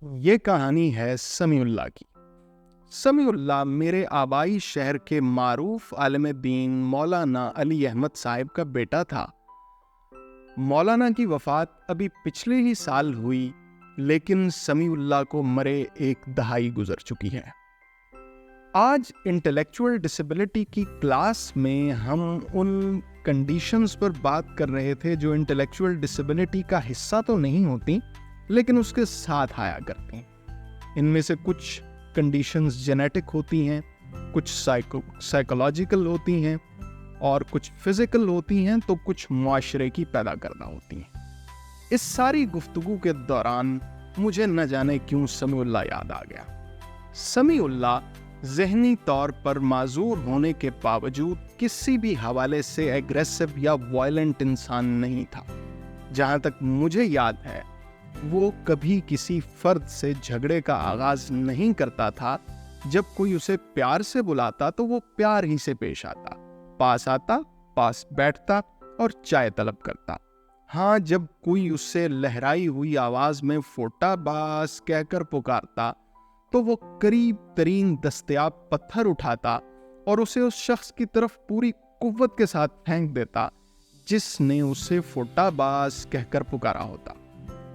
یہ کہانی ہے سمیع اللہ کی۔ سمیع اللہ میرے آبائی شہر کے معروف عالم دین مولانا علی احمد صاحب کا بیٹا تھا۔ مولانا کی وفات ابھی پچھلے ہی سال ہوئی، لیکن سمیع اللہ کو مرے 1 دہائی گزر چکی ہے۔ آج انٹلیکچوئل ڈسیبلٹی کی کلاس میں ہم ان کنڈیشنز پر بات کر رہے تھے جو انٹلیکچوئل ڈسیبلٹی کا حصہ تو نہیں ہوتی لیکن اس کے ساتھ آیا کرتی ہیں۔ ان میں سے کچھ کنڈیشنز جینیٹک ہوتی ہیں، کچھ سائیکولوجیکل ہوتی ہیں اور کچھ فزیکل ہوتی ہیں، تو کچھ معاشرے کی پیدا کردہ ہوتی ہیں۔ اس ساری گفتگو کے دوران مجھے نہ جانے کیوں سمیع اللہ یاد آ گیا۔ سمیع اللہ ذہنی طور پر معذور ہونے کے باوجود کسی بھی حوالے سے ایگریسو یا وائلنٹ انسان نہیں تھا۔ جہاں تک مجھے یاد ہے وہ کبھی کسی فرد سے جھگڑے کا آغاز نہیں کرتا تھا۔ جب کوئی اسے پیار سے بلاتا تو وہ پیار ہی سے پیش آتا، پاس آتا، پاس بیٹھتا اور چائے طلب کرتا۔ ہاں، جب کوئی اس سے لہرائی ہوئی آواز میں فوٹا باز کہہ کر پکارتا تو وہ قریب ترین دستیاب پتھر اٹھاتا اور اسے اس شخص کی طرف پوری قوت کے ساتھ پھینک دیتا جس نے اسے فوٹا باز کہہ کر پکارا ہوتا۔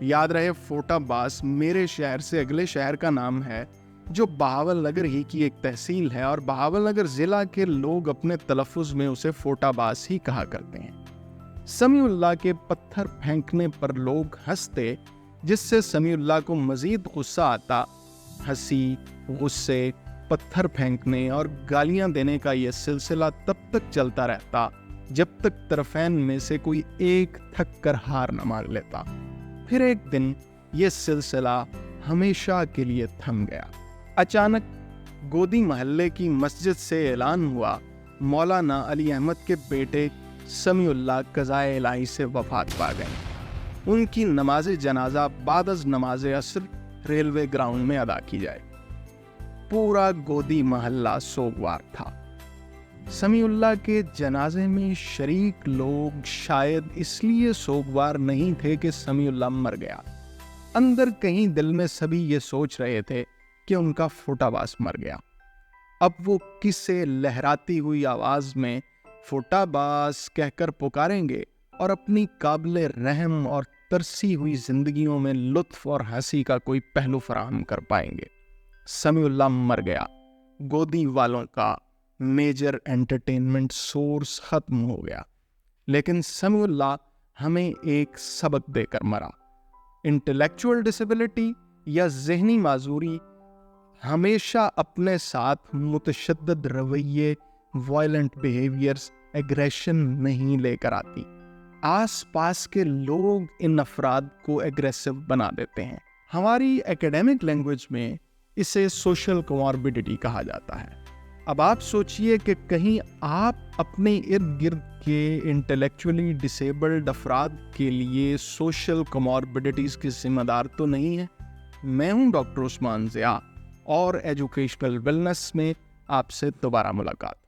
یاد رہے، فوٹا باز میرے شہر سے اگلے شہر کا نام ہے جو بہاول نگر ہی کی ایک تحصیل ہے، اور بہاول نگر ضلع کے لوگ اپنے تلفظ میں اسے فوٹا باز ہی کہا کرتے ہیں۔ سمیع اللہ کے پتھر پھینکنے پر لوگ ہنستے، جس سے سمیع اللہ کو مزید غصہ آتا۔ ہنسی، غصے، پتھر پھینکنے اور گالیاں دینے کا یہ سلسلہ تب تک چلتا رہتا جب تک طرفین میں سے کوئی ایک تھک کر ہار نہ مان لیتا۔ پھر ایک دن یہ سلسلہ ہمیشہ کے لیے تھم گیا۔ اچانک گودی محلے کی مسجد سے اعلان ہوا، مولانا علی احمد کے بیٹے سمیع اللہ قضائے الہی سے وفات پا گئے۔ ان کی نماز جنازہ بعد از نماز عصر ریلوے گراؤنڈ میں ادا کی جائے۔ پورا گودی محلہ سوگوار تھا۔ سمیع اللہ کے جنازے میں شریک لوگ شاید اس لیے سوگوار نہیں تھے کہ سمیع اللہ مر گیا۔ اندر کہیں دل میں سبھی یہ سوچ رہے تھے کہ ان کا فوٹا باز مر گیا۔ اب وہ کسے لہراتی ہوئی آواز میں فوٹا باز کہہ کر پکاریں گے اور اپنی قابل رحم اور ترسی ہوئی زندگیوں میں لطف اور ہنسی کا کوئی پہلو فراہم کر پائیں گے۔ سمیع اللہ مر گیا۔ گودی والوں کا میجر انٹرٹینمنٹ سورس ختم ہو گیا، لیکن سمیع اللہ ہمیں ایک سبق دے کر مرا۔ انٹلیکچوئل ڈسیبلٹی یا ذہنی معذوری ہمیشہ اپنے ساتھ متشدد رویے، وائلنٹ بیہیویئرز، ایگریشن نہیں لے کر آتی۔ آس پاس کے لوگ ان افراد کو ایگریسو بنا دیتے ہیں۔ ہماری ایکیڈیمک لینگویج میں اسے سوشل کوماربیڈیٹی کہا جاتا ہے۔ اب آپ سوچئے کہ کہیں آپ اپنے ارد گرد کے انٹلیکچولی ڈسیبلڈ افراد کے لیے سوشل کوماربیڈیٹیز کی ذمہ دار تو نہیں ہیں؟ میں ہوں ڈاکٹر عثمان ضیاء، اور ایجوکیشنل ویلنس میں آپ سے دوبارہ ملاقات۔